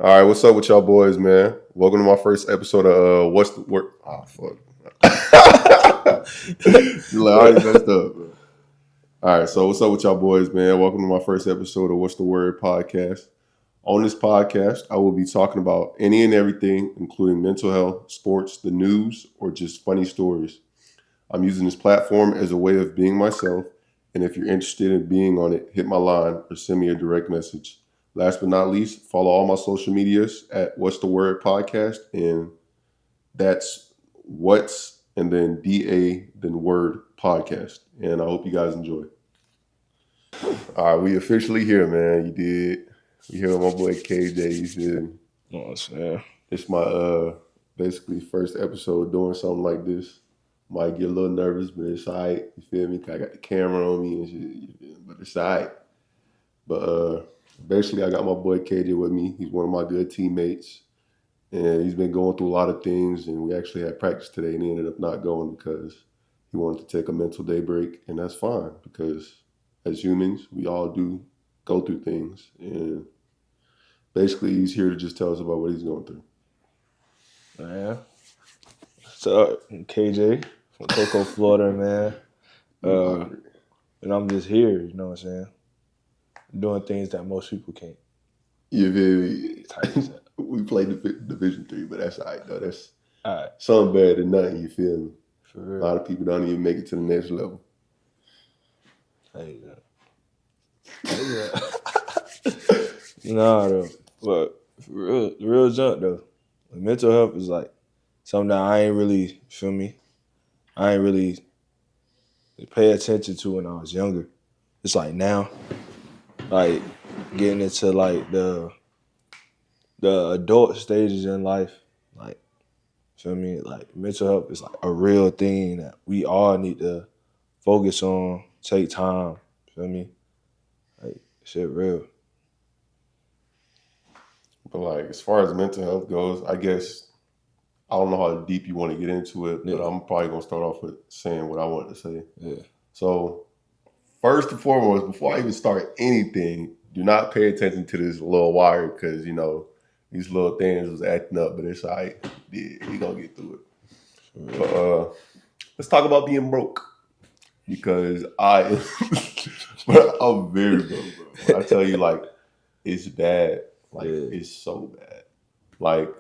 All right, what's up with y'all boys, man? Welcome to my first episode of What's the Word? Oh, fuck. You like, I already messed up, bro. All right, so what's up with y'all boys, man? Welcome to my first episode of What's the Word podcast. On this podcast, I will be talking about any and everything, including mental health, sports, the news, or just funny stories. I'm using this platform as a way of being myself, and if you're interested in being on it, hit my line or send me a direct message. Last but not least, follow all my social medias at What's the Word Podcast, and that's What's and then DA then Word Podcast. And I hope you guys enjoy. All right, we officially here, man. You did. We here with my boy KJ. You feel me? Oh, yeah. It's my basically first episode doing something like this. Might get a little nervous, but it's alright. You feel me? 'Cause I got the camera on me and shit. You feel me? But it's alright. But basically, I got my boy KJ with me. He's one of my good teammates, and he's been going through a lot of things. And we actually had practice today, and he ended up not going because he wanted to take a mental day break, and that's fine because as humans, we all do go through things. And basically, he's here to just tell us about what he's going through. Man. So, KJ from Cocoa, Florida, man. And I'm just here, you know what I'm saying? Doing things that most people can't. You feel Type me? shit. We played Division 3, but that's all right, though. That's All right, something better than nothing, you feel me? for A real. lot of people don't even make it to the next level. Hey, nah, though. But for real, the real junk, though. Mental health is like something that I ain't really, feel me? I ain't really pay attention to when I was younger. It's like now, like getting into like the adult stages in life, like feel me, like mental health is like a real thing that we all need to focus on, take time, feel me? Like shit real. But like as far as mental health goes, I guess I don't know how deep you want to get into it, but Yeah. I'm probably gonna start off with saying what I wanted to say. Yeah. So first and foremost, before I even start anything, do not pay attention to this little wire because you know these little things was acting up, but it's all right. Yeah, we gonna get through it. But let's talk about being broke because I'm very broke, bro. When I tell you, like, it's bad. Like, Yeah. it's so bad. Like,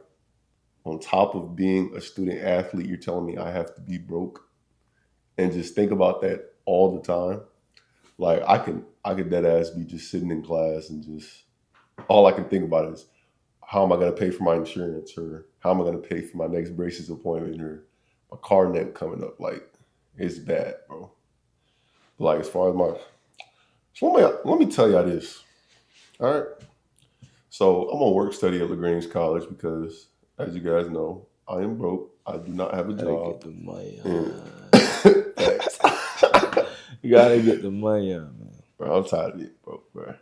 on top of being a student athlete, you're telling me I have to be broke, and just think about that all the time. Like, I could dead ass be just sitting in class and just all I can think about is how am I gonna pay for my insurance, or how am I gonna pay for my next braces appointment, or my car note coming up. Like, it's bad, bro. Like as far as my, so let me tell y'all this. All right. So I'm on work study at LaGrange College because, as you guys know, I am broke. I do not have a Gotta job. get the money And- on. You gotta get the money on, man. Bro, I'm tired of it, bro. I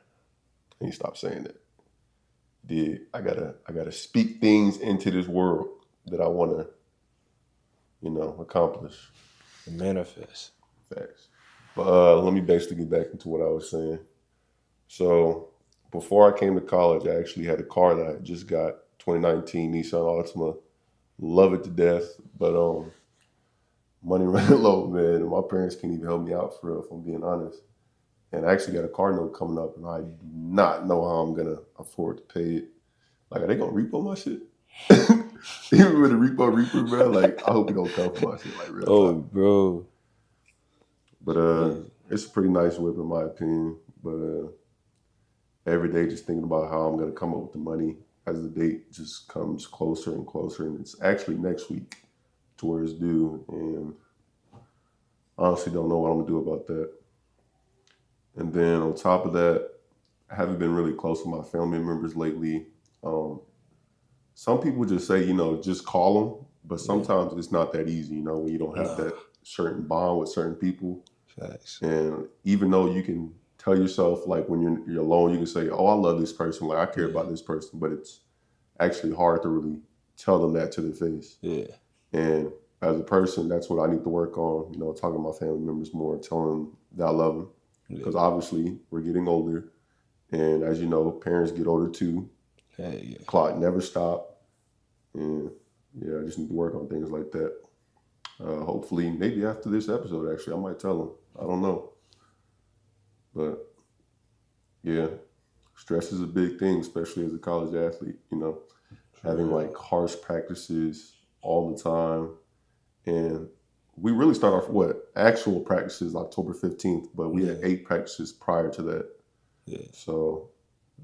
need to stop saying that. I gotta speak things into this world that I wanna, accomplish. Manifest. Facts. But let me basically get back into what I was saying. So before I came to college, I actually had a car that I just got, 2019 Nissan Altima. Love it to death, but money running low, man. And my parents can't even help me out for real, if I'm being honest. And I actually got a car note coming up, and I do not know how I'm gonna afford to pay it. Like, are they gonna repo my shit? Even with the repo, bro. Like, I hope it don't come for my shit, like real talk. Bro. But it's a pretty nice whip in my opinion. But every day just thinking about how I'm gonna come up with the money as the date just comes closer and closer, and it's actually next week to where it's due, and I honestly don't know what I'm gonna do about that. And then on top of that, I haven't been really close with my family members lately. Some people just say, just call them, but sometimes it's not that easy, when you don't have that certain bond with certain people. Facts. And even though you can tell yourself, like when you're alone, you can say, "Oh, I love this person. Like I care about this person," but it's actually hard to really tell them that to their face. Yeah. And as a person, that's what I need to work on. Talking to my family members more, telling them that I love them, because obviously we're getting older, and as you know, parents get older too. Hey, yeah. Clock never stopped. And yeah, I just need to work on things like that. Hopefully, maybe after this episode, actually, I might tell him. I don't know. But yeah, stress is a big thing, especially as a college athlete, having like harsh practices all the time. And we really start off what actual practices October 15th, but we had 8 practices prior to that. Yeah. So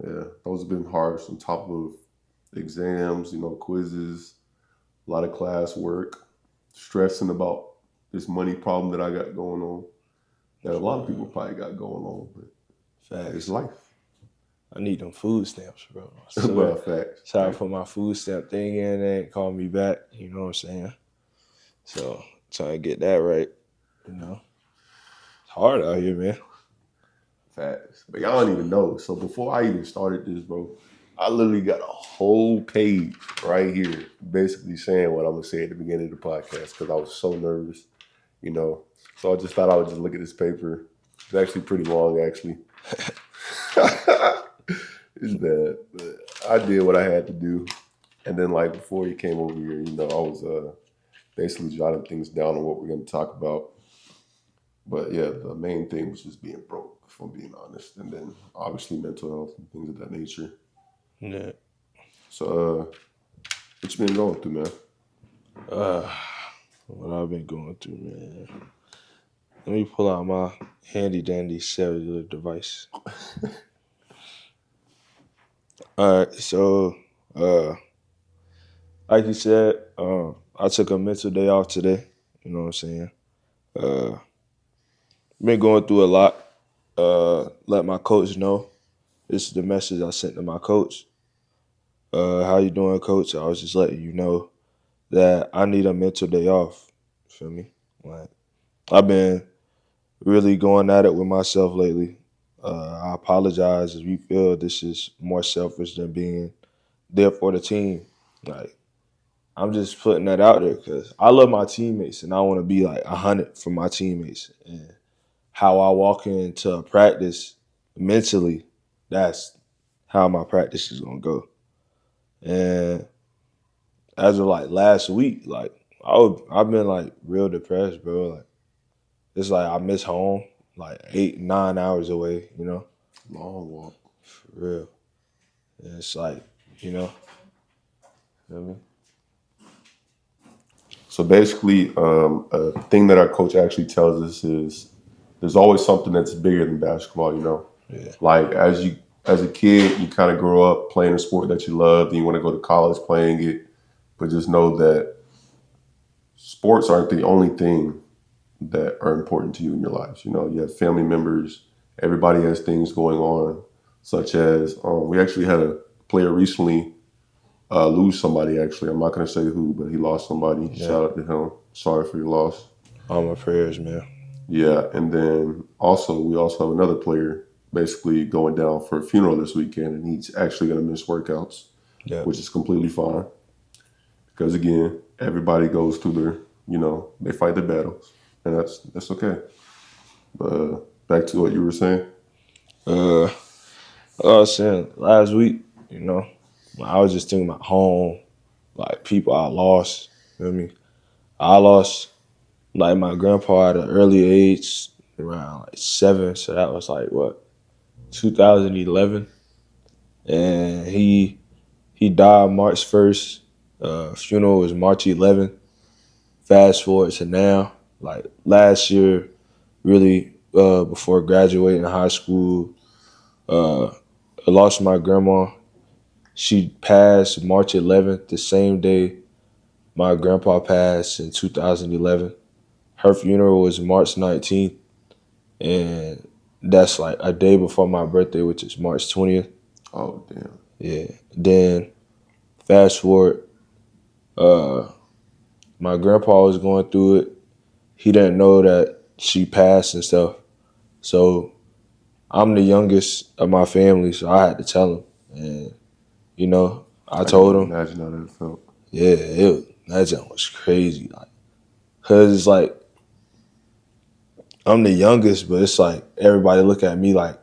yeah, those have been harsh on top of exams, quizzes, a lot of class work, stressing about this money problem that I got going on. That a lot of people probably got going on, but Facts. it's life. I need them food stamps, bro. Well, facts. Try to put my food stamp thing in there and call me back. You know what I'm saying? So trying to get that right. It's hard out here, man. Facts. But y'all don't even know. So before I even started this, bro, I literally got a whole page right here basically saying what I'm going to say at the beginning of the podcast because I was so nervous, So I just thought I would just look at this paper. It's actually pretty long, actually. It's bad. But I did what I had to do. And then, like, before you came over here, I was basically jotting things down on what we're going to talk about. But yeah, the main thing was just being broke, if I'm being honest. And then obviously mental health and things of that nature. Yeah. So what you been going through, man? What I've been going through, man. Let me pull out my handy dandy cellular device. All right, so like you said, I took a mental day off today. You know what I'm saying? Been going through a lot. Let my coach know. This is the message I sent to my coach. How you doing, coach? I was just letting you know that I need a mental day off. Feel me? Like, I've been really going at it with myself lately. I apologize if you feel this is more selfish than being there for the team. Like, I'm just putting that out there because I love my teammates and I want to be like 100 for my teammates. And how I walk into a practice mentally, that's how my practice is gonna go. And as of like last week, like I've been like real depressed, bro. Like it's like I miss home, like 8-9 hours away, Long walk. for real. And it's like, you know what I mean? So basically, a thing that our coach actually tells us is there's always something that's bigger than basketball, Yeah. Like as a kid, you kind of grow up playing a sport that you love, and you want to go to college playing it, but just know that sports aren't the only thing that are important to you in your lives. You have family members, everybody has things going on, such as we actually had a player recently lose somebody, actually. I'm not going to say who, but he lost somebody. Yeah. Shout out to him. Sorry for your loss. All my prayers, man. Yeah, and then we also have another player basically going down for a funeral this weekend, and he's actually going to miss workouts, which is completely fine. Because again, everybody goes through they fight their battles, and that's okay. But back to what you were saying. I was saying last week, I was just thinking about home, like people I lost. You know what I mean? I lost like my grandpa at an early age, around like 7. So that was like what, 2011, and he died March 1st. Funeral was March 11th. Fast forward to now, like last year, really before graduating high school, I lost my grandma. She passed March 11th, the same day my grandpa passed in 2011. Her funeral was March 19th, and that's like a day before my birthday, which is March 20th. Oh, damn. Yeah. Then fast forward, my grandpa was going through it. He didn't know that she passed and stuff. So I'm the youngest of my family, so I had to tell him. And, I told him. Imagine how that felt. Yeah, that was crazy. Like, cause it's like I'm the youngest, but it's like everybody look at me like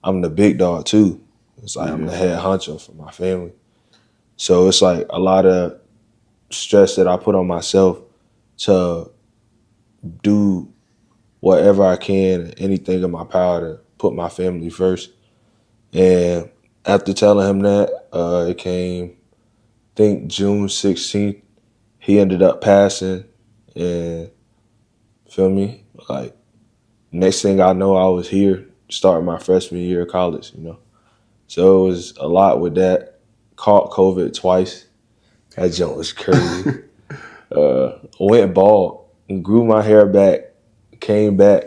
I'm the big dog too. It's like I'm the head honcho for my family. So it's like a lot of stress that I put on myself to do whatever I can, anything in my power to put my family first. And after telling him that, it came, I think June 16th, he ended up passing. And feel me? Like, next thing I know, I was here starting my freshman year of college, So it was a lot with that. Caught COVID twice. That jump was crazy. Went bald, grew my hair back, came back.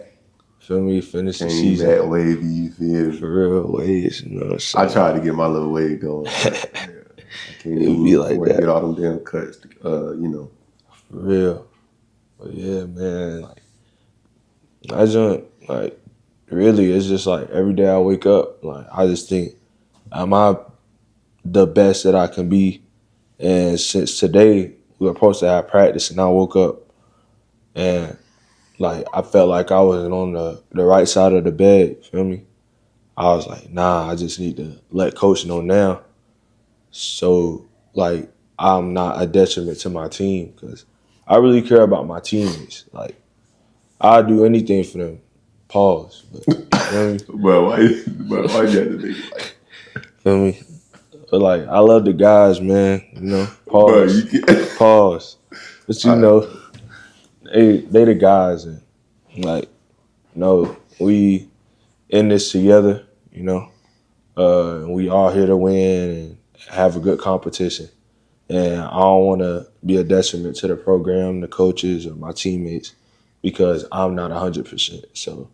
Feel me? Finished the season. That wavy, you feel? For real, waves, I tried to get my little wave going. I can't even be like that. Get all them damn cuts, For real. But yeah, man. Like, I just, like, really, it's just like every day I wake up, like, I just think, am I the best that I can be? And since today, we were supposed to have practice, and I woke up and, like, I felt like I wasn't on the right side of the bed, feel me? I was like, nah, I just need to let coach know now. So, like, I'm not a detriment to my team because I really care about my teammates. Like, I'll do anything for them. Pause. But, you know what I mean? But why you have to make it like? Feel me? But, like, I love the guys, man. Pause. Pause. But, they the guys. And, like, we in this together, and we all here to win and have a good competition. And I don't want to be a detriment to the program, the coaches, or my teammates because I'm not 100%. So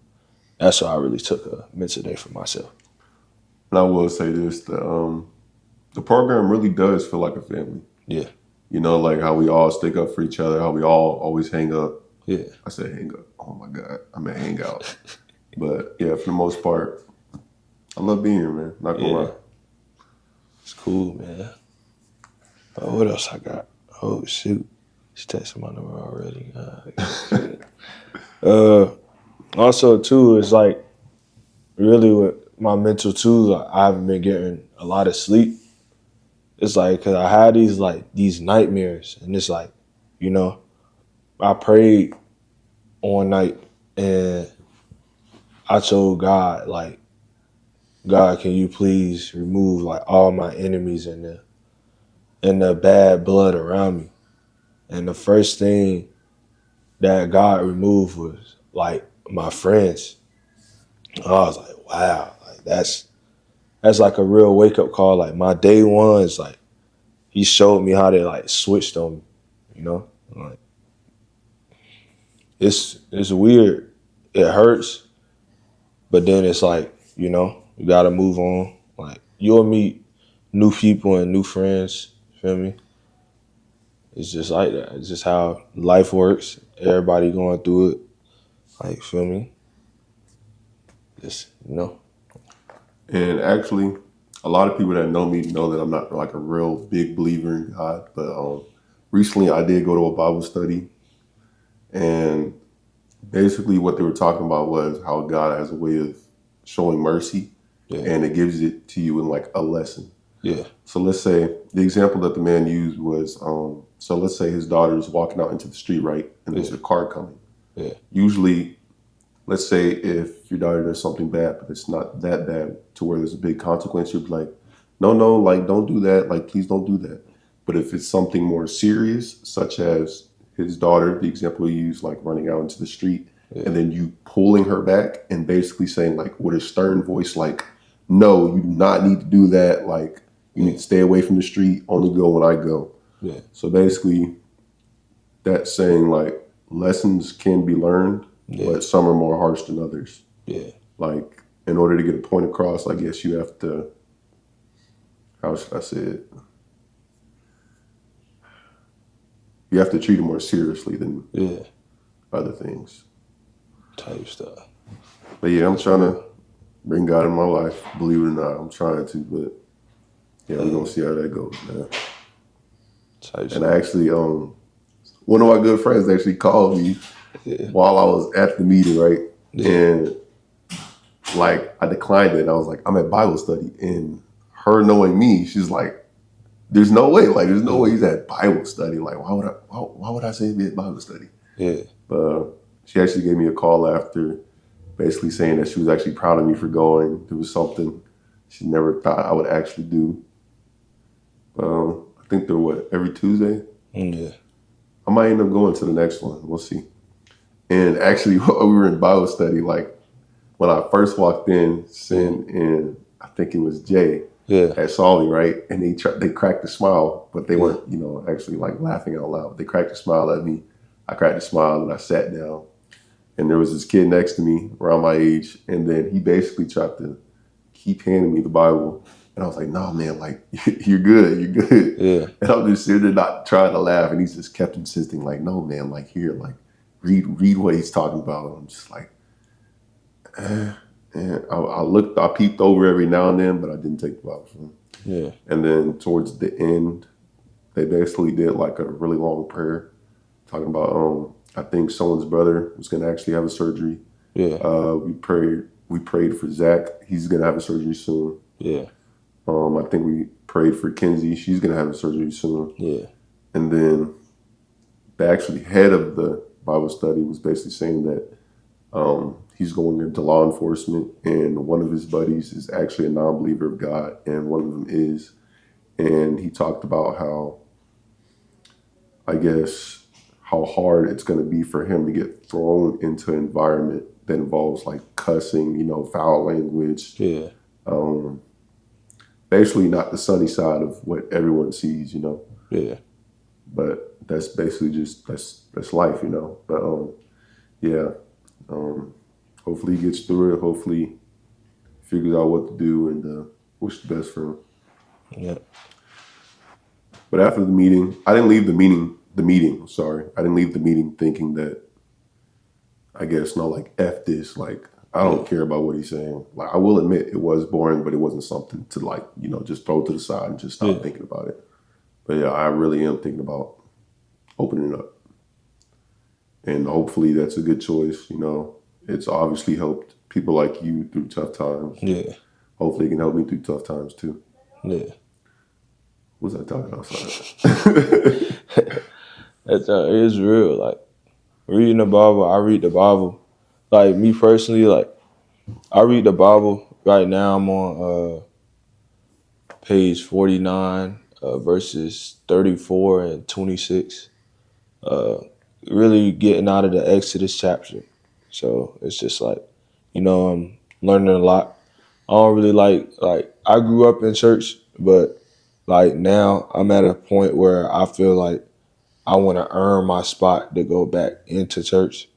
that's why I really took a mental day for myself. And I will say this, the program really does feel like a family. Yeah. Like how we all stick up for each other, how we all always hang up. Yeah. I said hang up. Oh, my God. I meant hang out. But, yeah, for the most part, I love being here, man. Not gonna lie. It's cool, man. What else I got? Oh, shoot. She's texting my number already. Also, too, it's like really with my mental, too, like, I haven't been getting a lot of sleep. It's like, because I had these nightmares. And it's like, I prayed one night and I told God, like, God, can you please remove like all my enemies and the bad blood around me? And the first thing that God removed was like my friends. I was like, wow, like that's like a real wake up call. Like my day ones, like he showed me how they like switched on me, Like it's weird. It hurts, but then it's like, you gotta move on. Like you'll meet new people and new friends, feel me? It's just like that. It's just how life works. Everybody going through it. Like, feel me? Just, And actually, a lot of people that know me know that I'm not like a real big believer in God. But recently I did go to a Bible study. And basically what they were talking about was how God has a way of showing mercy. Yeah. And it gives it to you in like a lesson. Yeah. So let's say the example that the man used was, so let's say his daughter is walking out into the street, right? And there's a car coming. Yeah. Usually, let's say if your daughter does something bad, but it's not that bad to where there's a big consequence, you'd be like, no, like, don't do that. Like, please don't do that. But if it's something more serious, such as his daughter, the example you used, like running out into the street, and then you pulling her back and basically saying, like, with a stern voice, like, no, you do not need to do that. Like, you need to stay away from the street, only go when I go. Yeah. So basically, that's saying, like, lessons can be learned, but some are more harsh than others. Yeah. Like, in order to get a point across, I guess you have to, how should I say it? You have to treat it more seriously than other things. Type stuff. But yeah, I'm trying to bring God in my life. Believe it or not, I'm trying to, but yeah, we're going to see how that goes, man. And I actually, one of my good friends actually called me while I was at the meeting, right? Yeah. And like, I declined it. I was like, I'm at Bible study. And her knowing me, she's like, there's no way. Like, there's no way he's at Bible study. Like, why would I say he'd be at Bible study? Yeah. But she actually gave me a call after, basically saying that she was actually proud of me for going. It was something she never thought I would actually do. I think they're every Tuesday? Yeah. I might end up going to the next one. We'll see. And actually, while we were in Bible study, like when I first walked in, Sin and I think it was Jay saw me, right? And they cracked a smile, but they weren't, actually like laughing out loud. They cracked a smile at me. I cracked a smile and I sat down. And there was this kid next to me around my age, and then he basically tried to keep handing me the Bible. And I was like, no, man, like, you're good. Yeah. And I'm just sitting there not trying to laugh. And he just kept insisting, like, no, man, like, here, like, read what he's talking about. And I'm just like, And I peeped over every now and then, but I didn't take the Bible from him. Yeah. And then towards the end, they basically did like a really long prayer talking about, I think someone's brother was going to actually have a surgery. Yeah. We prayed for Zach. He's going to have a surgery soon. Yeah. I think we prayed for Kenzie. She's going to have a surgery soon. Yeah. And then the actually head of the Bible study was basically saying that he's going into law enforcement, and one of his buddies is actually a non-believer of God, and one of them is. And he talked about how hard it's going to be for him to get thrown into an environment that involves like cussing, foul language. Yeah. Basically not the sunny side of what everyone sees, Yeah. But that's basically just, that's life, But yeah. Hopefully he gets through it. Hopefully he figures out what to do, and wish the best for him. Yeah. But after the meeting, I didn't leave the meeting. I didn't leave the meeting thinking that, like, F this. Like, I don't care about what he's saying. Like, I will admit it was boring, but it wasn't something to, like, just throw to the side and just stop thinking about it. But yeah, I really am thinking about opening it up. And hopefully that's a good choice. It's obviously helped people like you through tough times. Yeah. Hopefully it can help me through tough times too. Yeah. What was I talking outside? It's real. Like, reading the Bible, I read the Bible. Like, me personally, like, I read the Bible. Right now I'm on page 49, verses 34 and 26. Really getting out of the Exodus chapter. So it's just like, I'm learning a lot. I don't really like I grew up in church, but like now I'm at a point where I feel like I want to earn my spot to go back into church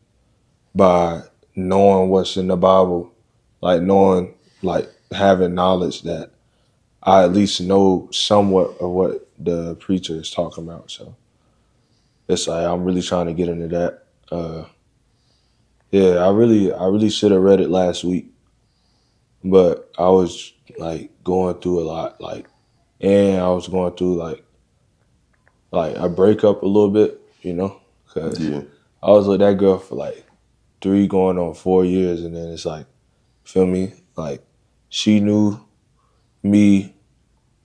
by knowing what's in the Bible, like knowing, like having knowledge that I at least know somewhat of what the preacher is talking about. So it's like I'm really trying to get into that. Yeah, I really should have read it last week, but I was like going through a lot, and I was going through like a breakup a little bit, because Yeah. I was with that girl for like 3 going on 4 years, and then it's like, feel me, like she knew me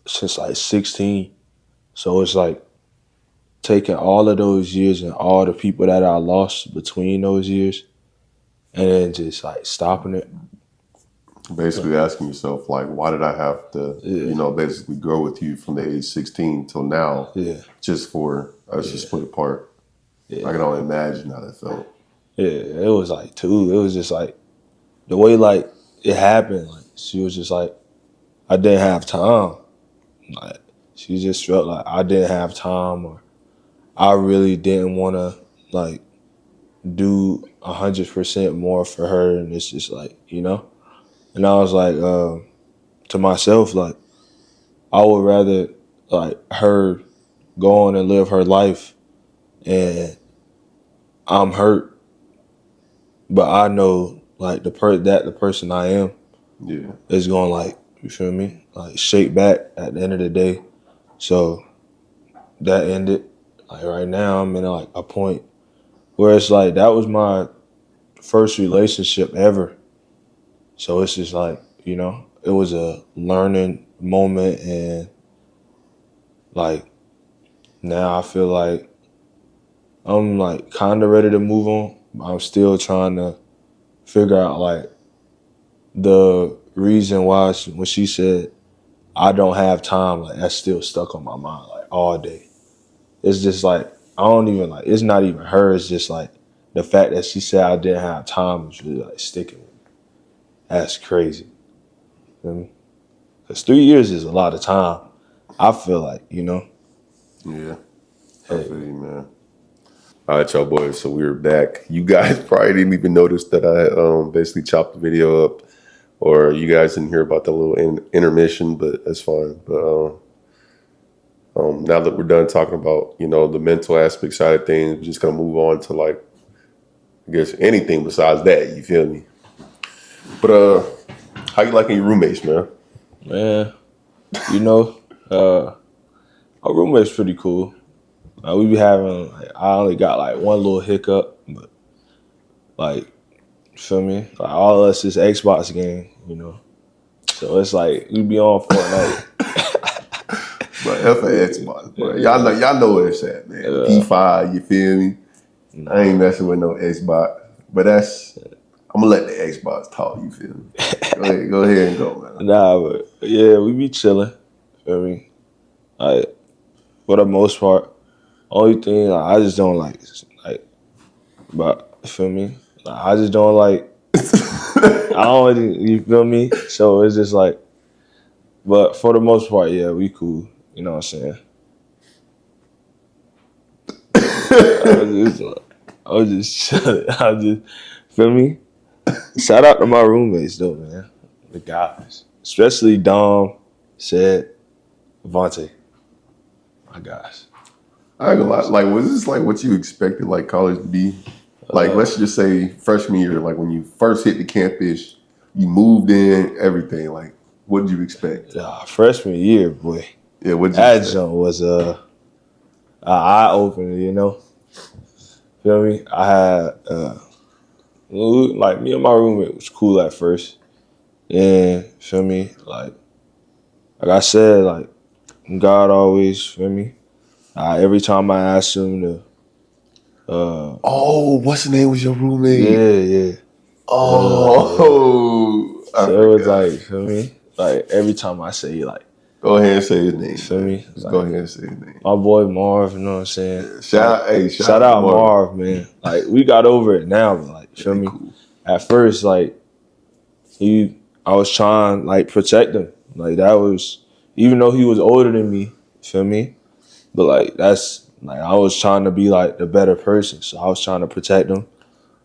since like 16, so it's like taking all of those years and all the people that I lost between those years, and then just like stopping it. Basically asking yourself, like, why did I have to, basically grow with you from the age 16 till now, just for us to split apart? Yeah. I can only imagine how that felt. Yeah, it was like too. It was just like the way like it happened. Like she was just like, I didn't have time. Like she just felt like I didn't have time, or I really didn't want to like do 100% more for her, and it's just like, And I was like, to myself, like, I would rather like her go on and live her life, and I'm hurt, but I know like the person I am is going like, you feel me, like shake back at the end of the day. So that ended. Like right now I'm in like a point where it's like that was my first relationship ever. So it's just like, it was a learning moment, and like now I feel like I'm like kind of ready to move on. I'm still trying to figure out like the reason why when she said I don't have time, like that's still stuck on my mind like all day. It's just like I don't even like. It's not even her. It's just like the fact that she said I didn't have time is really like sticking with me. That's crazy. Feel me? Because 3 years is a lot of time. I feel like Yeah. I Hey, feel you, man. All right, y'all boys. So we're back. You guys probably didn't even notice that I basically chopped the video up, or you guys didn't hear about the little intermission, but that's fine. But now that we're done talking about the mental aspect side of things, we're just gonna move on to like I guess anything besides that. You feel me? But how you liking your roommates, man? man. You know, our roommate's pretty cool. We be having. Like, I only got like one little hiccup, but like, feel me? Like all of us is Xbox game. So it's like we be on Fortnite. But F for Xbox, bro. Y'all know where it's at, man. P5, you feel me? I ain't messing with no Xbox. But I'm gonna let the Xbox talk, you feel me? Go ahead and go, man. Nah, but yeah, we be chilling. Feel me? Like for the most part, only thing I just don't like, but feel me? Like, I just don't like. I don't. You feel me? So it's just like, but for the most part, yeah, we cool. You know what I'm saying? I was just chilling. I just feel me. Shout out to my roommates though, man. The guys, especially Dom, said, Vontae. My guys. I ain't gonna lie, like, was this like what you expected like college to be? Like, let's just say freshman year, like when you first hit the campus, you moved in, everything. Like, what did you expect? Freshman year, boy. Yeah, what did you That expect? jump was a eye opener, Feel me? I had like me and my roommate was cool at first. And feel me? Like I said, like God always, feel me? Every time I asked him to Oh, what's the name was your roommate? yeah. Oh, I So it was forgot. like, feel me? Like every time I say like, Go ahead and say his name. feel Man. me? Just Like, go ahead and say his name. my boy Marv, you know what I'm saying? Shout Shout out out to Marv. Marv, man. Like we got over it now, but like, feel me? Cool. At first, like I was trying like protect him. Like that was, even though he was older than me, feel me? But like that's like I was trying to be like the better person, so I was trying to protect him,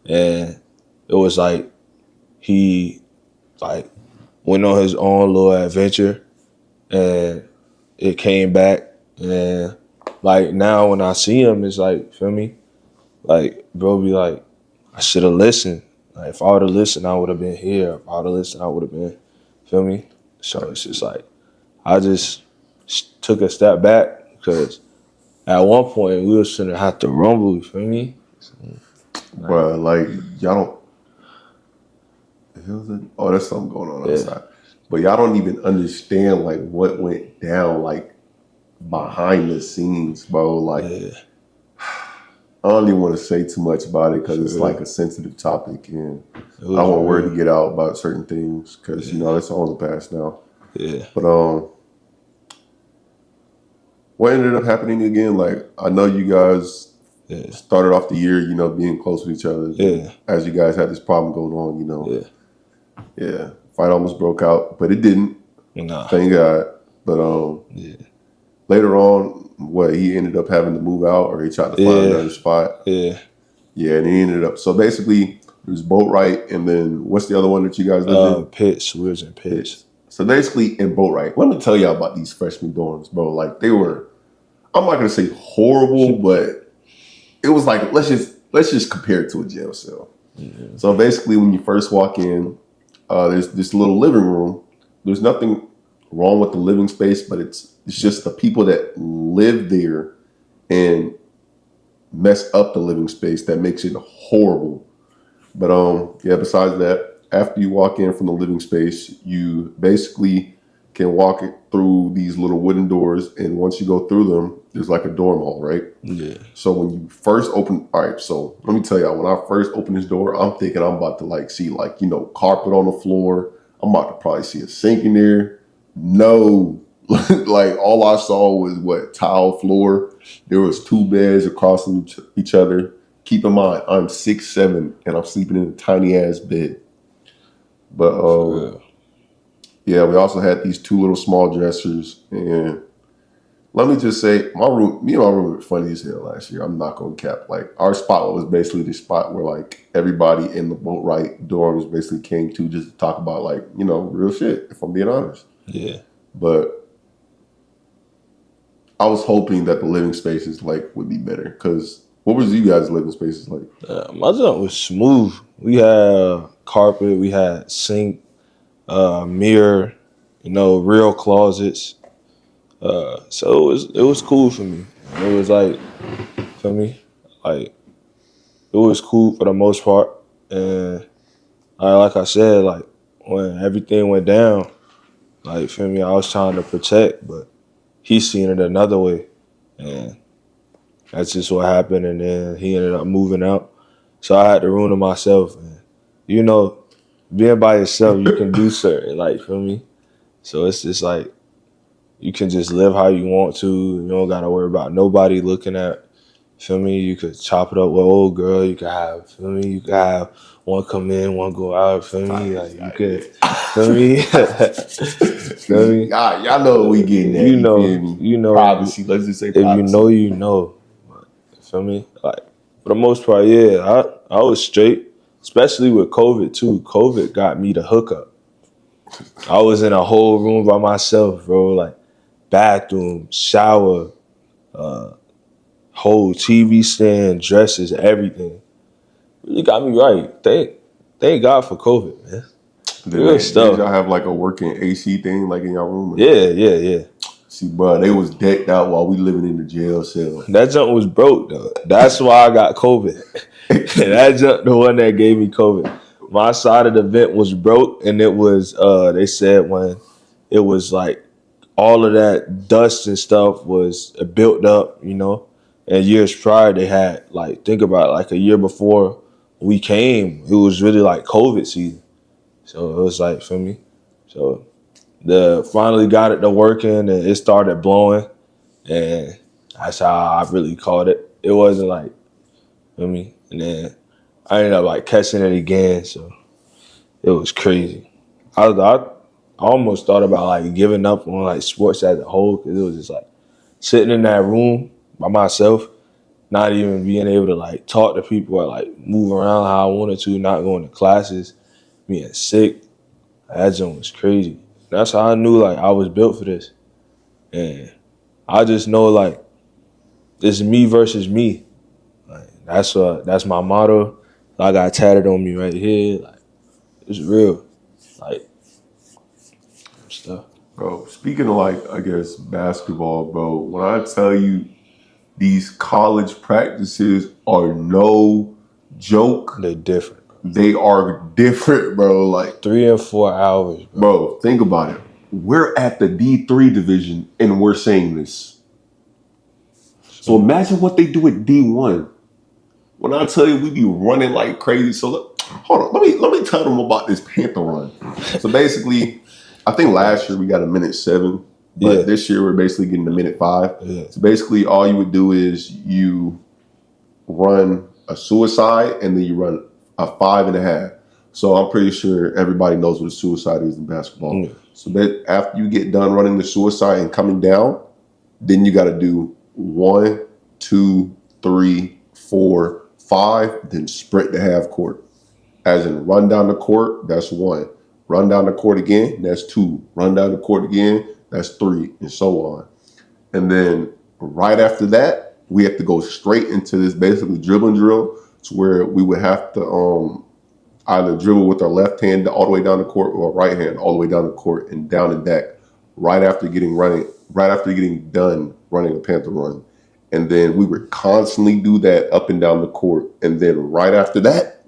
and it was like he like went on his own little adventure, and it came back, and like now when I see him, it's like, feel me? Like bro, be like, I should have listened. Like if I would have listened, I would have been here. If I would have listened, I would have been, feel me? So it's just like I just took a step back because at one point we was gonna have to rumble. You feel me? Bro, like y'all don't. The hell's it? Oh, there's something going on outside. But y'all don't even understand like what went down like behind the scenes, bro. Like I don't even want to say too much about it because it's like a sensitive topic, and I don't want word to get out about certain things because that's all in the past now. Yeah. But what ended up happening again? Like I know you guys started off the year, being close with each other. Yeah. As you guys had this problem going on, Yeah. Fight almost broke out, but it didn't. Nah. Thank God. But later on, he ended up having to move out, or he tried to find another spot. Yeah. Yeah, and he ended up. So basically, it was Boatwright, and then what's the other one that you guys lived in? Pitts. We was in Pitts. So basically, in Boatwright, let me tell y'all about these freshman dorms, bro. Like they were, I'm not gonna say horrible, but it was like let's just compare it to a jail cell. Mm-hmm. So basically, when you first walk in, there's this little living room. There's nothing wrong with the living space, but it's just the people that live there and mess up the living space that makes it horrible. But besides that, after you walk in from the living space, you basically can walk through these little wooden doors, and once you go through them, there's like a dorm hall, right? Yeah. So when you first open, all right, so let me tell y'all, when I first opened this door, I'm thinking I'm about to like see like, carpet on the floor. I'm about to probably see a sink in there. No, like all I saw was tile floor. There was 2 beds across from each other. Keep in mind, I'm 6'7" and I'm sleeping in a tiny ass bed. But yeah, we also had these 2 little small dressers, and let me just say, me and my room were funny as hell last year. I'm not gonna cap. Like our spot was basically the spot where like everybody in the boat right dorms basically came to just to talk about like real shit. If I'm being honest. Yeah. But I was hoping that the living spaces like would be better. Because what was you guys' living spaces like? My joint was smooth. We had carpet, we had sink, mirror, real closets. So it was cool for me. It was like, for me, like it was cool for the most part. And like I said, like when everything went down, like for me, I was trying to protect, but he seen it another way, and that's just what happened. And then he ended up moving out, so I had to ruin it myself. And being by yourself, you can do certain, like, feel me. So it's just like you can just live how you want to. You don't gotta worry about nobody looking at. Feel me? You could chop it up with old girl. You could have, feel me? You could have one come in, one go out. Feel me? Like you could, feel me? Feel me? Y'all know what we getting at. You know. Privacy. Let's just say If privacy. you know, you know. Feel me? Like for the most part, yeah, I was straight. Especially with COVID too. COVID got me the hookup. I was in a whole room by myself, bro. Like bathroom, shower, whole TV stand, dresses, everything. Really got me right. Thank God for COVID, man. Real stuff. Did y'all have like a working AC thing like in your room? Yeah. See, bro, they was decked out while we living in the jail cell. That junk was broke though. That's why I got COVID. That junk, the one that gave me COVID. My side of the vent was broke, and it was they said when it was like all of that dust and stuff was built up, And years prior, they had like think about it, like a year before we came, it was really like COVID season. So it was like for me. So finally got it to working, and it started blowing, and that's how I really caught it. It wasn't like, feel me? And then I ended up like catching it again, so it was crazy. I almost thought about like giving up on like sports as a whole, because it was just like sitting in that room by myself, not even being able to like talk to people or like move around how I wanted to, not going to classes, being sick. That joint was crazy. That's how I knew like I was built for this. And I just know like it's me versus me. Like that's my motto. I got tatted on me right here. Like it's real. Like stuff. Bro, speaking of like, I guess, basketball, bro, when I tell you these college practices are no joke. They're different. They are different, bro. Like 3 and 4 hours, bro. Bro, think about it. We're at the D3 division and we're saying this. So imagine what they do at D1. When I tell you we be running like crazy. So look, hold on, let me tell them about this Panther run. So basically, I think last year we got a minute 7, but this year we're basically getting a minute 5. Yeah. So basically, all you would do is you run a suicide and then you run a 5.5. So I'm pretty sure everybody knows what a suicide is in basketball. Mm. So that after you get done running the suicide and coming down, then you got to do 1, 2, 3, 4, 5, then sprint to half court. As in run down the court, that's 1. Run down the court again, that's 2. Run down the court again, that's 3, and so on. And then right after that, we have to go straight into this basically dribbling drill, to where we would have to either dribble with our left hand all the way down the court or right hand all the way down the court and down and back right after getting done running a Panther run. And then we would constantly do that up and down the court. And then right after that,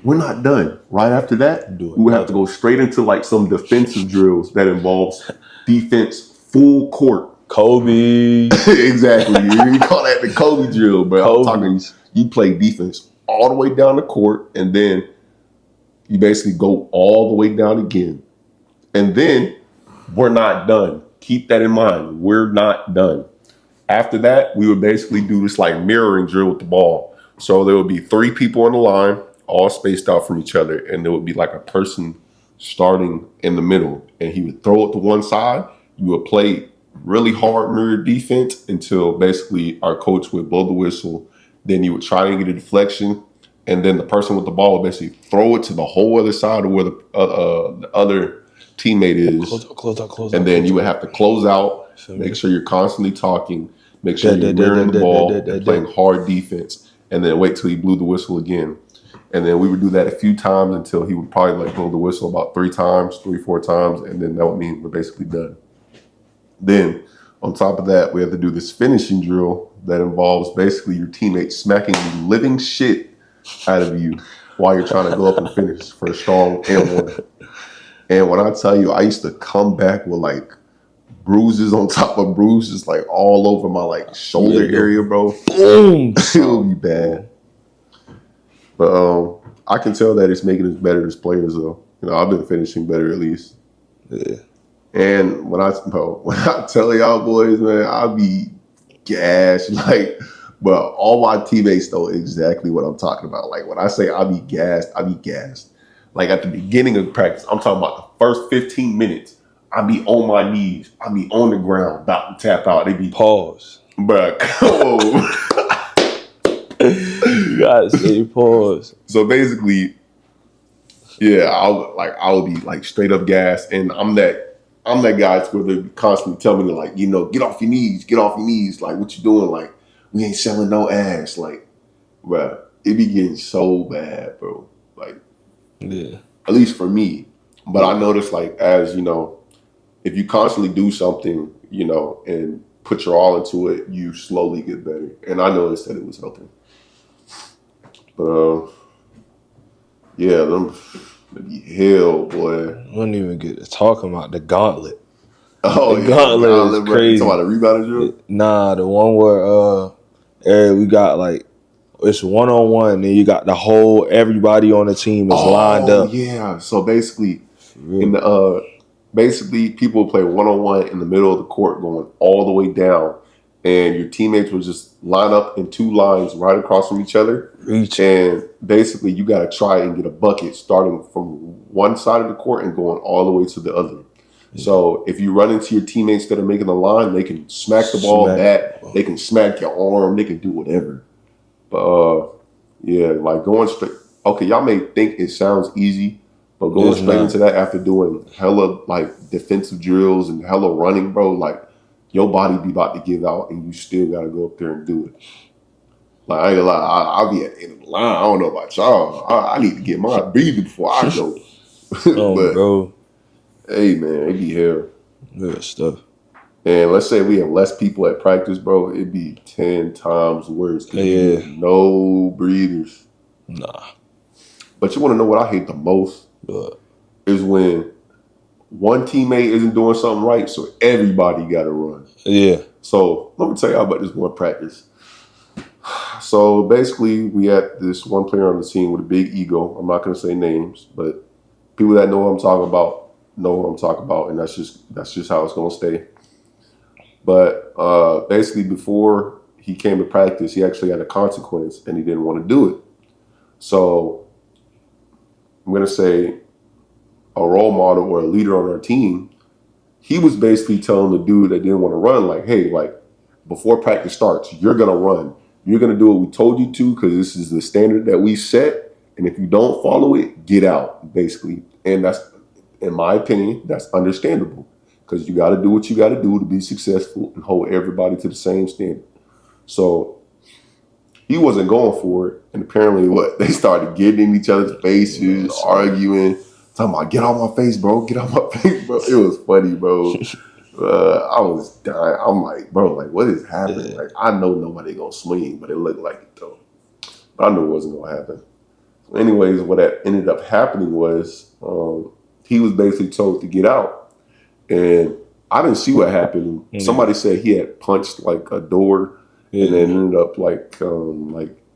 we're not done. Right after that, Do it. we would have to go straight into like some defensive drills that involves defense full court. Kobe. Exactly. You call that the Kobe drill, bro. I'm talking, Kobe's. you play defense all the way down the court, and then you basically go all the way down again. And then we're not done. Keep that in mind. We're not done. After that, we would basically do this like mirroring drill with the ball. So there would be 3 people on the line, all spaced out from each other, and there would be like a person starting in the middle, and he would throw it to one side. You would play really hard mirror defense until basically our coach would blow the whistle. Then you would try and get a deflection, and then the person with the ball would basically throw it to the whole other side of where the other teammate is. Close out. And then you would have to close out, make sure you're constantly talking, make sure you're mirroring the ball and playing hard defense, and then wait till he blew the whistle again. And then we would do that a few times until he would probably like blow the whistle about 3 times, 3-4 times, and then that would mean we're basically done. Then on top of that, we have to do this finishing drill that involves basically your teammates smacking the living shit out of you while you're trying to go up and finish for a strong and one. And when I tell you, I used to come back with like bruises on top of bruises, like all over my like shoulder area, bro. Boom. It would be bad. But I can tell that it's making us better as players, though. You know, I've been finishing better at least. Yeah. And when I tell y'all boys, man, I be gassed. Like, but all my teammates know exactly what I'm talking about. Like when I say I be gassed, I be gassed. Like at the beginning of practice, I'm talking about the first 15 minutes. I be on my knees. I be on the ground, about to tap out. They be Pause. Bruh, come on. You gotta say pause. So basically, yeah, I would be like straight up gas, and I'm that guy where they constantly tell me to like, you know, get off your knees, like what you doing? Like we ain't selling no ass, like, bruh, it be getting so bad, bro. Like, Yeah. at least for me. But I notice like as you know, if you constantly do something, you know, and put your all into it, you slowly get better. And I noticed that it was helping. But yeah, them be hell, boy. I don't even get to talking about the gauntlet. Oh, The gauntlet is bro. crazy. You talking about the rebounding drill? Nah, the one where we got like it's 1-on-1, and you got the whole everybody on the team is lined up. Yeah. So basically, in the basically people play 1-on-1 in the middle of the court, going all the way down, and your teammates will just line up in 2 lines right across from each other. And basically, you got to try and get a bucket starting from one side of the court and going all the way to the other. So if you run into your teammates that are making the line, they can smack the ball back, they can smack your arm, they can do whatever. But yeah, like going straight. Okay, y'all may think it sounds easy, but going straight into that after doing hella like defensive drills and hella running, bro, like your body be about to give out, and you still got to go up there and do it. Like I ain't gonna lie, I'll be at the end of the line. I don't know about y'all. I need to get my breathing before I go. But, bro. Hey man, it be hell. Good stuff. And let's say we have less people at practice, bro. It'd be 10 times worse. Yeah. No breathers. Nah. But you want to know what I hate the most? Is when one teammate isn't doing something right, so everybody got to run. Yeah. So let me tell y'all about this one practice. So basically, we had this one player on the team with a big ego. I'm not going to say names, but people that know what I'm talking about know what I'm talking about, and that's just how it's going to stay. But basically, before he came to practice, he actually had a consequence, and he didn't want to do it. So I'm going to say a role model or a leader on our team, he was basically telling the dude that didn't want to run, like, hey, like, before practice starts, you're going to run. You're going to do what we told you to because this is the standard that we set. And if you don't follow it, get out, basically. And that's, in my opinion, that's understandable because you got to do what you got to do to be successful and hold everybody to the same standard. So he wasn't going for it. And apparently they started getting in each other's faces, arguing, talking about, get out my face, bro. Get out my face, bro. It was funny, bro. I was dying. I'm like, bro, like, what is happening? Like, I know nobody gonna swing, but it looked like it though. But I knew it wasn't gonna happen. Anyways, what that ended up happening was he was basically told to get out, and I didn't see what happened. Somebody said he had punched like a door, and then ended up like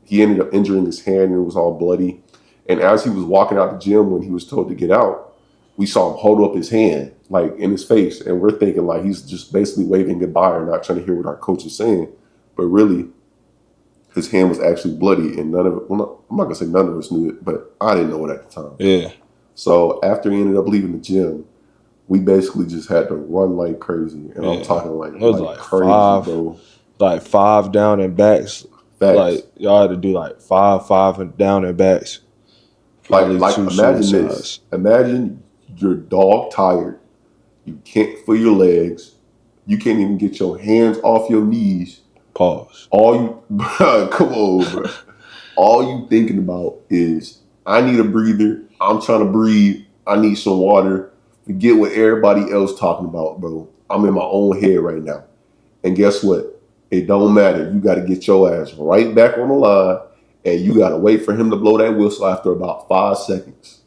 he ended up injuring his hand, and it was all bloody. And as he was walking out the gym when he was told to get out, we saw him hold up his hand like in his face, and we're thinking like he's just basically waving goodbye or not trying to hear what our coach is saying, but really his hand was actually bloody, and none of it. Well, I'm not gonna say none of us knew it, but I didn't know it at the time. Yeah. So after he ended up leaving the gym, we basically just had to run like crazy, and I'm talking like it was like crazy, bro. Like 5 down and backs. Facts. Like y'all had to do like 5 and down and backs. Like imagine this. Imagine your dog tired. You can't feel your legs. You can't even get your hands off your knees. Pause. Come on, bro. All you thinking about is, I need a breather. I'm trying to breathe. I need some water. Forget what everybody else talking about, bro. I'm in my own head right now. And guess what? It don't matter. You got to get your ass right back on the line, and you got to wait for him to blow that whistle after about 5 seconds.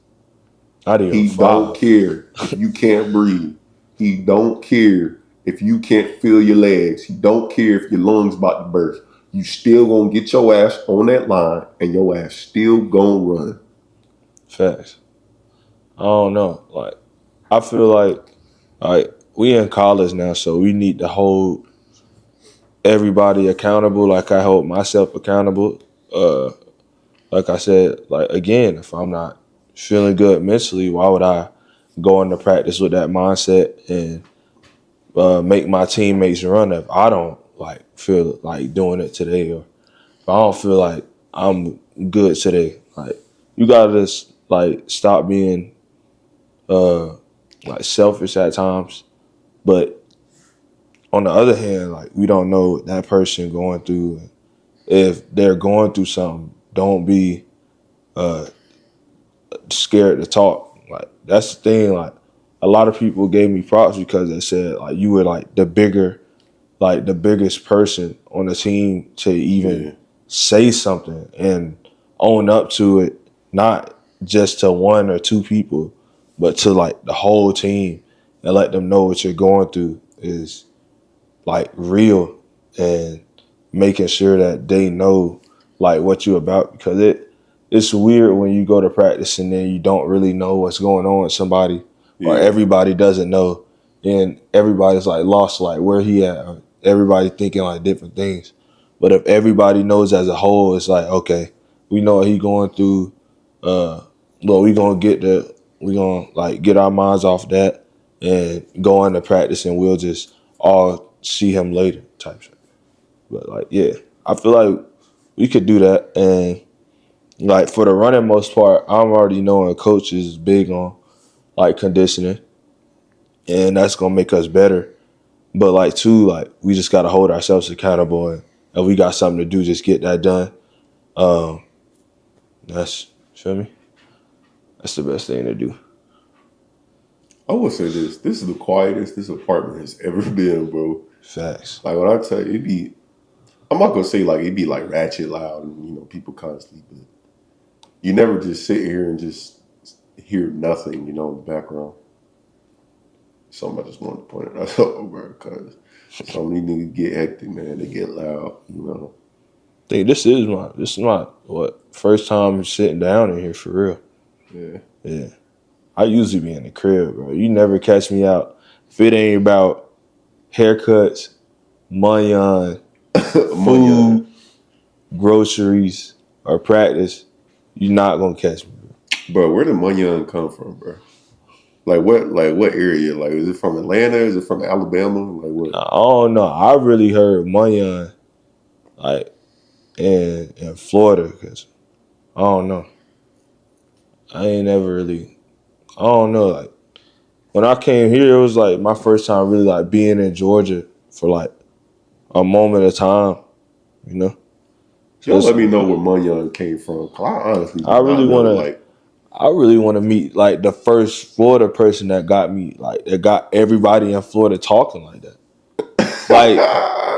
He don't care if you can't breathe. He don't care if you can't feel your legs. He don't care if your lungs about to burst. You still gonna get your ass on that line, and your ass still gonna run. Facts. I don't know. Like, I feel like we in college now, so we need to hold everybody accountable. Like I hold myself accountable. Like I said, like again, if I'm not feeling good mentally, why would I go into practice with that mindset and make my teammates run if I don't like feel like doing it today, or if I don't feel like I'm good today? Like, you gotta just like stop being like selfish at times. But on the other hand, like, we don't know what that person going through. If they're going through something, don't be scared to talk. Like, that's the thing. Like, a lot of people gave me props because they said like you were like the biggest person on the team to even say something and own up to it, not just to 1 or 2 people, but to like the whole team, and let them know what you're going through is like real, and making sure that they know like what you're about, because it's weird when you go to practice and then you don't really know what's going on with somebody, or everybody doesn't know, and everybody's like lost, like where he at. Everybody thinking like different things. But if everybody knows as a whole, it's like, okay, we know what he going through. Well, we gonna like get our minds off that and go into practice, and we'll just all see him later type shit. But like, yeah, I feel like we could do that. And like for the running most part, I'm already knowing coach is big on like conditioning, and that's gonna make us better. But like too, like we just gotta hold ourselves accountable, and if we got something to do, just get that done. That's, feel me? That's the best thing to do. I would say this is the quietest this apartment has ever been, bro. Facts. Like when I tell you, I'm not gonna say like it'd be like ratchet loud and people constantly, but you never just sit here and just hear nothing, in the background. Something I just wanted to point it out, bro, because some of these niggas get hectic, man. They get loud, I think this is my first time sitting down in here for real. Yeah. I usually be in the crib, bro. You never catch me out. If it ain't about haircuts, munyan, food, groceries, or practice, you're not gonna catch me, bro. Bro, where did munyan come from, bro? Like what area? Like, is it from Atlanta? Is it from Alabama? Like what? I don't know. I really heard munyan like in Florida, because I don't know. I ain't never really. I don't know. Like when I came here, it was like my first time really like being in Georgia for like a moment of time, So let me know where munyan came from. I honestly, I really want to meet like the first Florida person that got everybody in Florida talking like that. Like,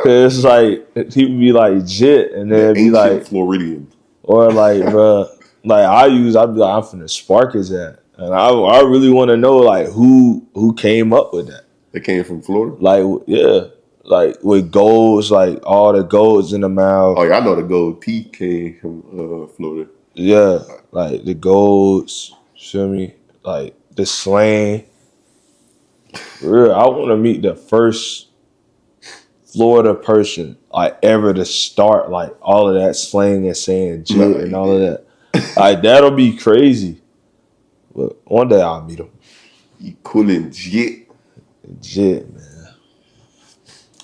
cause it's like he would be like Jit, and then be like Floridian, or like, bruh, like I'd be like, I'm finna spark his at. And I really want to know like who came up with that. They came from Florida. Like yeah, like with golds, like all the golds in the mouth. Oh yeah, I know the gold teeth came from Florida. Yeah, like the golds. Feel me? Like the slang. For real, I want to meet the first Florida person like ever to start like all of that slang and saying jit and all of that. Like that'll be crazy. But one day I'll meet him. You coolin' jit. Jit, man.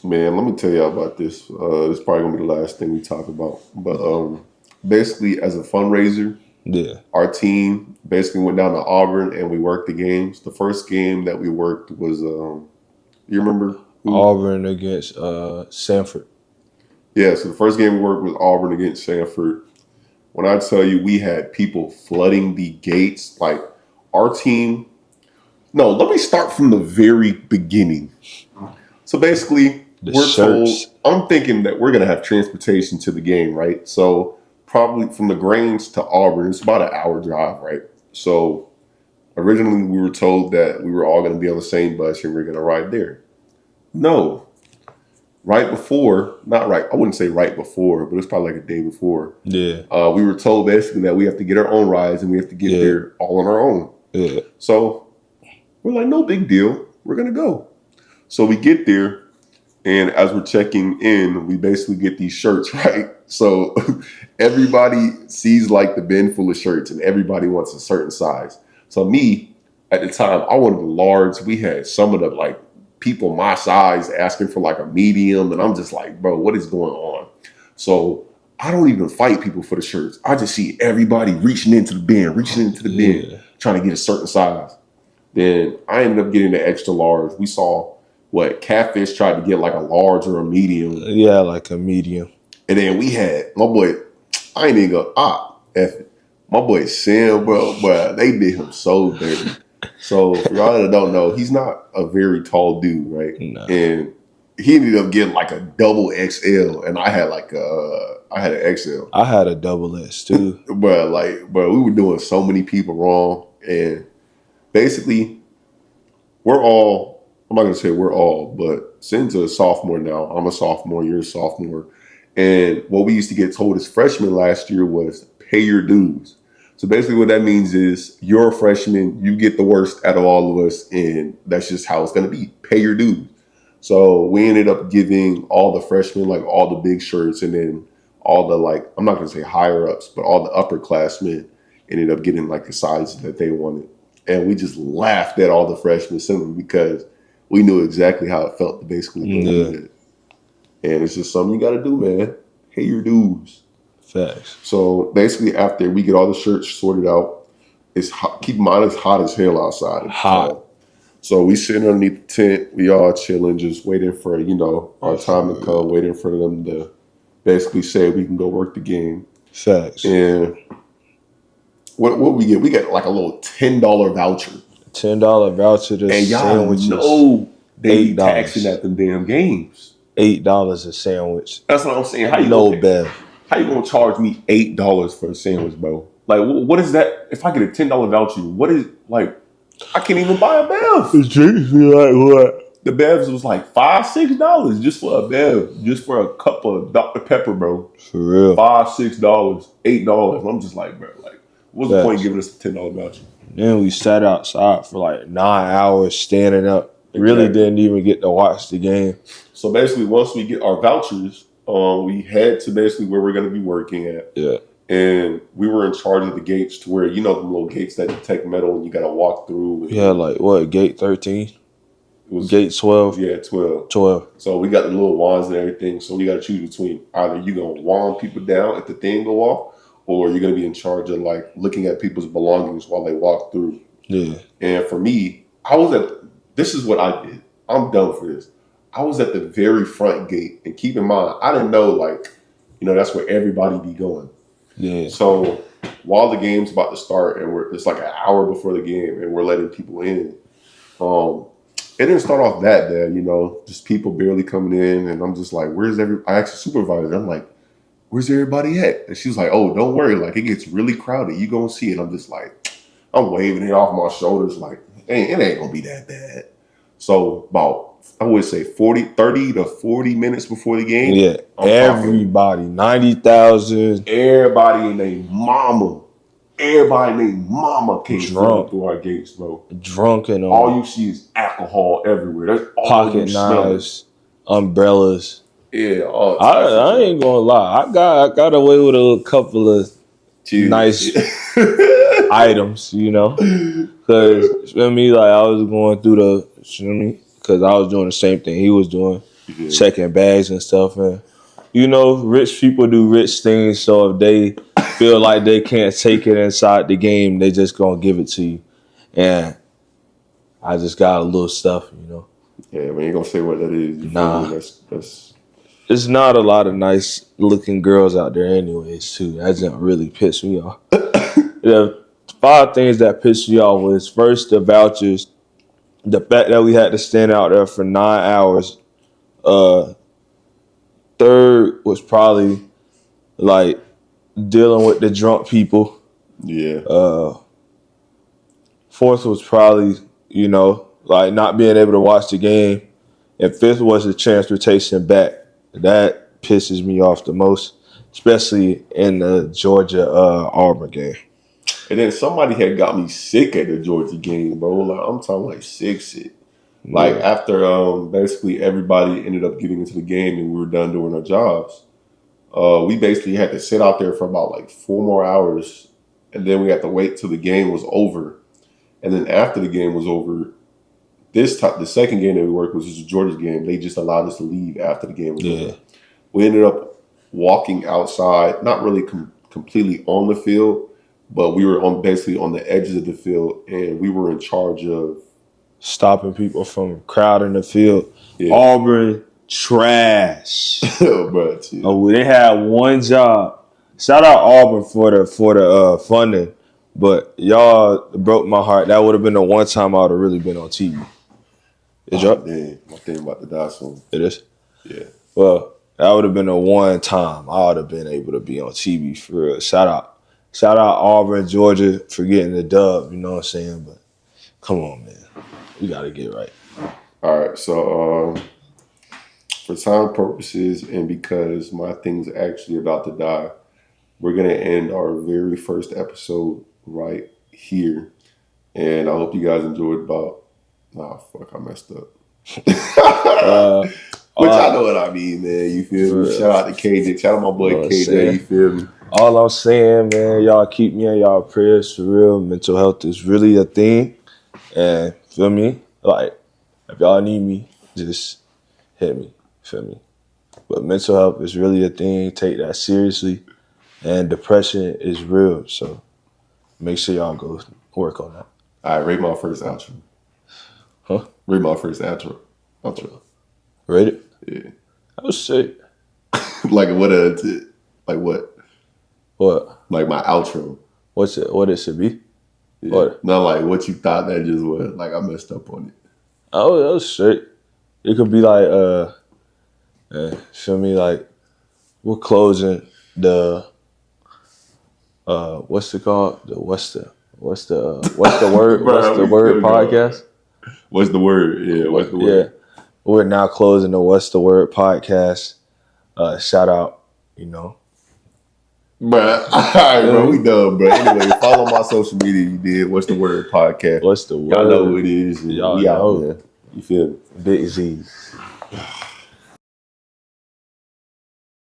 Man, let me tell y'all about this. This is probably gonna be the last thing we talk about. But basically, as a fundraiser, Yeah. our team basically went down to Auburn and we worked the games. The first game that we worked was, you remember? Auburn against Sanford. Yeah, so the first game we worked was Auburn against Sanford. When I tell you we had people flooding the gates, like our team. No, let me start from the very beginning. So basically, The we're told, shirts. I'm thinking that we're going to have transportation to the game, right? So probably from the Grange to Auburn, it's about an hour drive, right? So originally we were told that we were all going to be on the same bus and we are going to ride there. No. Right before, not right, I wouldn't say right before, but it's probably like a day before. Yeah. We were told basically that we have to get our own rides and we have to get there all on our own. Yeah. So we're like, no big deal. We're going to go. So we get there, and as we're checking in, we basically get these shirts, right? So everybody sees like the bin full of shirts, and everybody wants a certain size. So me, at the time, I wanted a large. We had some of the like people my size asking for like a medium, and I'm just like, bro, what is going on? So I don't even fight people for the shirts. I just see everybody reaching into the bin, trying to get a certain size. Then I ended up getting the extra large. We saw what Catfish tried to get like a large or a medium. Yeah, like a medium. And then we had my boy, I ain't even gonna F it. My boy Sam, bro, they did him so dirty. So for y'all that don't know, he's not a very tall dude, right? No. And he ended up getting like a double XL, and I had an XL. I had a double S too. But we were doing so many people wrong, and basically, I'm not going to say we're all, but Sin's a sophomore now. I'm a sophomore, you're a sophomore. And what we used to get told as freshmen last year was pay your dues. So basically what that means is you're a freshman, you get the worst out of all of us, and that's just how it's going to be. Pay your dues. So we ended up giving all the freshmen, like all the big shirts, and then all the like, I'm not going to say higher ups, but all the upperclassmen ended up getting like the sizes that they wanted. And we just laughed at all the freshmen simply because we knew exactly how it felt to basically do it. And it's just something you got to do, man. Pay your dues. Facts. So basically, after we get all the shirts sorted out, it's hot. Keep in mind, it's hot as hell outside. Hot. So we sitting underneath the tent. We all chilling, just waiting for our time to come. Waiting for them to basically say we can go work the game. Facts. And what we get? We get like a little $10 voucher. $10 voucher to and y'all sandwiches. know they be $8. taxing at them damn games. $8 a sandwich. That's what I'm saying. How you gonna charge me $8 for a sandwich, bro? Like, what is that? If I get a $10 voucher, what is like? I can't even buy a Bev. The drinks be like what? The Bevs was like $5-6 just for a Bev, just for a cup of Dr. Pepper, bro. For real. $5-6, $8. I'm just like, bro, like, what's the point of giving us a $10 voucher? Then we sat outside for like 9 hours standing up. Really didn't even get to watch the game. So basically, once we get our vouchers, we head to basically where we're going to be working at. Yeah. And we were in charge of the gates to where, the little gates that detect metal and you got to walk through. Yeah, like what, gate 13? It was gate 12? Yeah, 12. 12. So we got the little wands and everything. So you got to choose between either you going to wand people down if the thing go off, or you're going to be in charge of like looking at people's belongings while they walk through. Yeah. And for me, this is what I did. I'm done for this. I was at the very front gate, and keep in mind, I didn't know that's where everybody be going. Yeah. So while the game's about to start, and it's like an hour before the game, and we're letting people in, it didn't start off that bad, just people barely coming in, and I'm just like, I asked the supervisor, I'm like, where's everybody at? And she was like, oh, don't worry. Like, it gets really crowded. You gonna see it. I'm just like, I'm waving it off my shoulders. Like, it ain't gonna be that bad. So about, I would say 30 to 40 minutes before the game. Yeah, everybody, 90,000. Everybody and their mama. Everybody and their mama came through our gates, bro. Drunk and all you see is alcohol everywhere. That's all pocket knives, umbrellas. Yeah, I ain't gonna lie. I got away with a couple of nice items, you know, because feel me, like I was going through the, feel me, because I was doing the same thing he was doing, checking bags and stuff, and you know, rich people do rich things. So if they feel like they can't take it inside the game, they just gonna give it to you, and I just got a little stuff, you know. Yeah, we ain't gonna say what that is. Nah, that's. There's not a lot of nice looking girls out there anyways, too. That didn't really piss me off. The 5 things that pissed me off was, first, the vouchers. The fact that we had to stand out there for 9 hours. Third was probably, like, dealing with the drunk people. Yeah. Fourth was probably, you know, like, not being able to watch the game. And fifth was the transportation back. That pisses me off the most, especially in the Georgia Auburn game. And then somebody had got me sick at the Georgia game, bro. Like, I'm talking like sick. Like, after basically everybody ended up getting into the game and we were done doing our jobs, we basically had to sit out there for about like 4 more hours, and then we had to wait till the game was over. And then after the game was over, this time, the second game that we worked, which was the Georgia game, they just allowed us to leave after the game was over. We ended up walking outside, not really completely on the field, but we were basically on the edges of the field, and we were in charge of stopping people from crowding the field. Yeah. Auburn trash. Oh, they had one job. Shout out Auburn for the funding, but y'all broke my heart. That would have been the one time I would have really been on TV. Damn, my thing about to die soon. It is? Yeah. Well, that would have been the one time I would have been able to be on TV for real. Shout out Auburn, Georgia for getting the dub, you know what I'm saying? But come on, man. We got to get right. All right, so for time purposes and because my thing's actually about to die, we're going to end our very first episode right here. And I hope you guys enjoyed about... Nah, fuck, I messed up. Which I know what I mean, man. You feel me? Shout out to KJ. Shout out my boy KJ. You feel me? All I'm saying, man, y'all keep me in y'all prayers for real. Mental health is really a thing. And feel me? Like, if y'all need me, just hit me. Feel me? But mental health is really a thing. Take that seriously. And depression is real. So make sure y'all go work on that. All right, rate my first outro. Huh? Rate my first outro. Rate it? Yeah. I was sick. Like what? What? Like my outro. What it should be? Yeah. What? Not like what you thought that just was. Like I messed up on it. Oh, that was straight. It could be like, feel me? Like we're closing the, what's it called? What's the word? What's the word podcast? What's the word? Yeah, what's the word? Yeah, we're now closing the What's the Word podcast. Shout out, you know. Bruh, all right, bro, we done, bro. Anyway, follow my social media. You did What's the Word podcast. What's the word? Y'all know who it is. Y'all we know. out, man. You feel me? Big Z.